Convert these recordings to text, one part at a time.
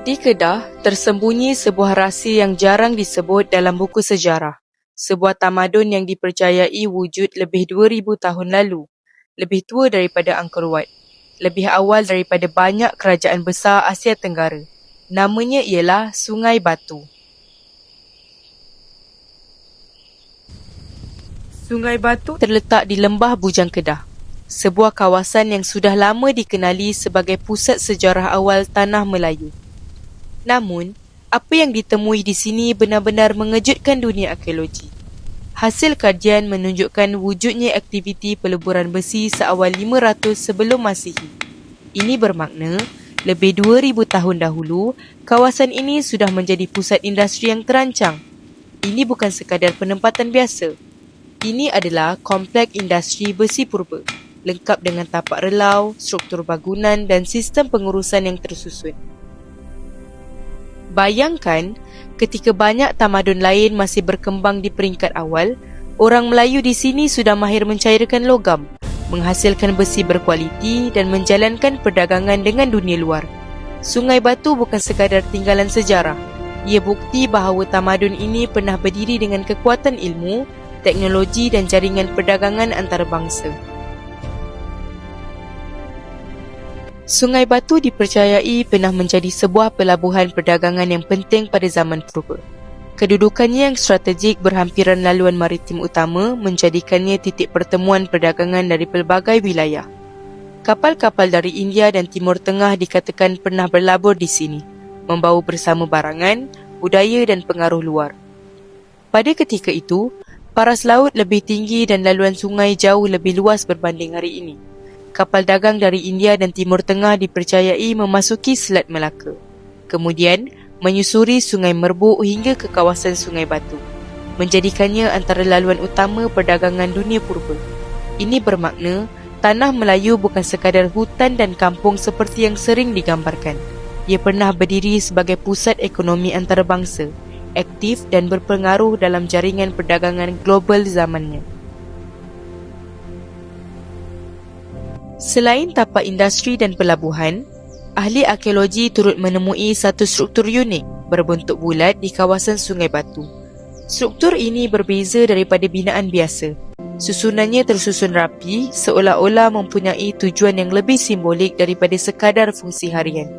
Di Kedah, tersembunyi sebuah rahsia yang jarang disebut dalam buku sejarah. Sebuah tamadun yang dipercayai wujud lebih 2000 tahun lalu. Lebih tua daripada Angkor Wat. Lebih awal daripada banyak kerajaan besar Asia Tenggara. Namanya ialah Sungai Batu. Sungai Batu terletak di Lembah Bujang Kedah. Sebuah kawasan yang sudah lama dikenali sebagai pusat sejarah awal Tanah Melayu. Namun, apa yang ditemui di sini benar-benar mengejutkan dunia arkeologi. Hasil kajian menunjukkan wujudnya aktiviti peleburan besi seawal 500 sebelum Masihi. Ini bermakna, lebih 2000 tahun dahulu, kawasan ini sudah menjadi pusat industri yang terancang. Ini bukan sekadar penempatan biasa. Ini adalah kompleks industri besi purba, lengkap dengan tapak relau, struktur bangunan dan sistem pengurusan yang tersusun. Bayangkan, ketika banyak tamadun lain masih berkembang di peringkat awal, orang Melayu di sini sudah mahir mencairkan logam, menghasilkan besi berkualiti dan menjalankan perdagangan dengan dunia luar. Sungai Batu bukan sekadar tinggalan sejarah. Ia bukti bahawa tamadun ini pernah berdiri dengan kekuatan ilmu, teknologi dan jaringan perdagangan antarabangsa. Sungai Batu dipercayai pernah menjadi sebuah pelabuhan perdagangan yang penting pada zaman purba. Kedudukannya yang strategik berhampiran laluan maritim utama menjadikannya titik pertemuan perdagangan dari pelbagai wilayah. Kapal-kapal dari India dan Timur Tengah dikatakan pernah berlabur di sini, membawa bersama barangan, budaya dan pengaruh luar. Pada ketika itu, paras laut lebih tinggi dan laluan sungai jauh lebih luas berbanding hari ini. Kapal dagang dari India dan Timur Tengah dipercayai memasuki Selat Melaka. Kemudian, menyusuri Sungai Merbuk hingga ke kawasan Sungai Batu, menjadikannya antara laluan utama perdagangan dunia purba. Ini bermakna, Tanah Melayu bukan sekadar hutan dan kampung seperti yang sering digambarkan. Ia pernah berdiri sebagai pusat ekonomi antarabangsa, aktif dan berpengaruh dalam jaringan perdagangan global zamannya. Selain tapak industri dan pelabuhan, ahli arkeologi turut menemui satu struktur unik berbentuk bulat di kawasan Sungai Batu. Struktur ini berbeza daripada binaan biasa. Susunannya tersusun rapi, seolah-olah mempunyai tujuan yang lebih simbolik daripada sekadar fungsi harian.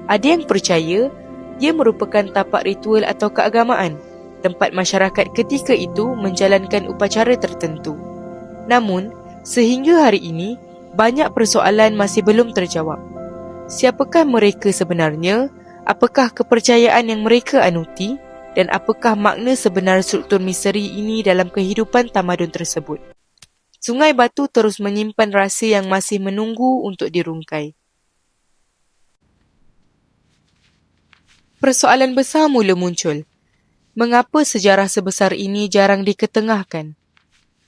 Ada yang percaya ia merupakan tapak ritual atau keagamaan, tempat masyarakat ketika itu menjalankan upacara tertentu. Namun, sehingga hari ini, banyak persoalan masih belum terjawab. Siapakah mereka sebenarnya? Apakah kepercayaan yang mereka anuti? Dan apakah makna sebenar struktur misteri ini dalam kehidupan tamadun tersebut? Sungai Batu terus menyimpan rahsia yang masih menunggu untuk dirungkai. Persoalan besar mula muncul. Mengapa sejarah sebesar ini jarang diketengahkan?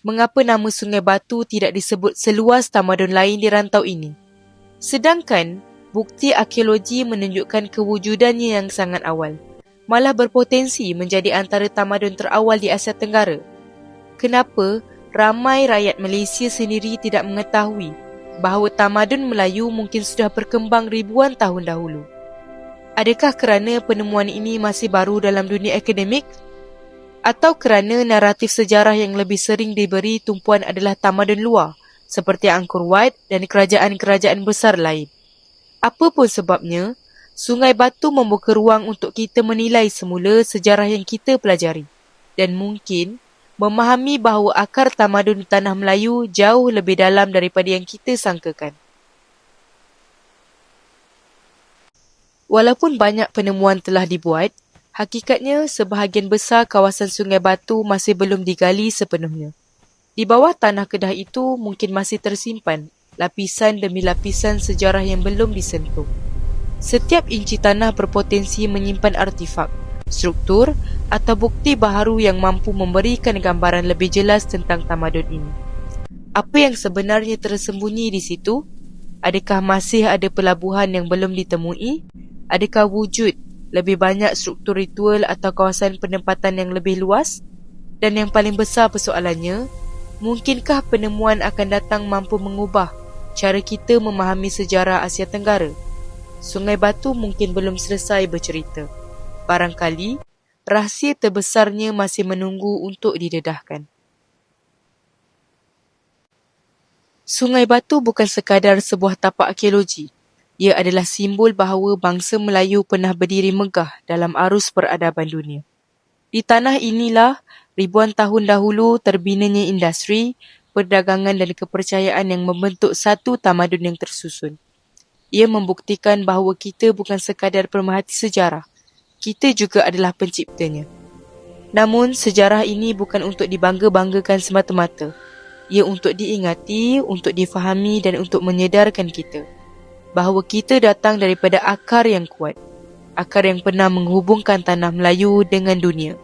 Mengapa nama Sungai Batu tidak disebut seluas tamadun lain di rantau ini? Sedangkan, bukti arkeologi menunjukkan kewujudannya yang sangat awal, malah berpotensi menjadi antara tamadun terawal di Asia Tenggara. Kenapa ramai rakyat Malaysia sendiri tidak mengetahui bahawa tamadun Melayu mungkin sudah berkembang ribuan tahun dahulu? Adakah kerana penemuan ini masih baru dalam dunia akademik? Atau kerana naratif sejarah yang lebih sering diberi tumpuan adalah tamadun luar, seperti Angkor Wat dan kerajaan-kerajaan besar lain? Apapun sebabnya, Sungai Batu membuka ruang untuk kita menilai semula sejarah yang kita pelajari dan mungkin memahami bahawa akar tamadun Tanah Melayu jauh lebih dalam daripada yang kita sangkakan. Walaupun banyak penemuan telah dibuat, hakikatnya, sebahagian besar kawasan Sungai Batu masih belum digali sepenuhnya. Di bawah tanah Kedah itu mungkin masih tersimpan lapisan demi lapisan sejarah yang belum disentuh. Setiap inci tanah berpotensi menyimpan artifak, struktur atau bukti baharu yang mampu memberikan gambaran lebih jelas tentang tamadun ini. Apa yang sebenarnya tersembunyi di situ? Adakah masih ada pelabuhan yang belum ditemui? Adakah wujud lebih banyak struktur ritual atau kawasan penempatan yang lebih luas? Dan yang paling besar persoalannya, mungkinkah penemuan akan datang mampu mengubah cara kita memahami sejarah Asia Tenggara? Sungai Batu mungkin belum selesai bercerita. Barangkali, rahsia terbesarnya masih menunggu untuk didedahkan. Sungai Batu bukan sekadar sebuah tapak arkeologi. Ia adalah simbol bahawa bangsa Melayu pernah berdiri megah dalam arus peradaban dunia. Di tanah inilah, ribuan tahun dahulu terbinanya industri, perdagangan dan kepercayaan yang membentuk satu tamadun yang tersusun. Ia membuktikan bahawa kita bukan sekadar pemerhati sejarah, kita juga adalah penciptanya. Namun, sejarah ini bukan untuk dibangga-banggakan semata-mata. Ia untuk diingati, untuk difahami dan untuk menyedarkan kita bahawa kita datang daripada akar yang kuat, akar yang pernah menghubungkan tanah Melayu dengan dunia.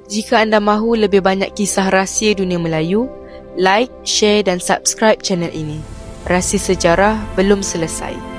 Jika anda mahu lebih banyak kisah rahsia dunia Melayu, like, share dan subscribe channel ini. Rahsia sejarah belum selesai.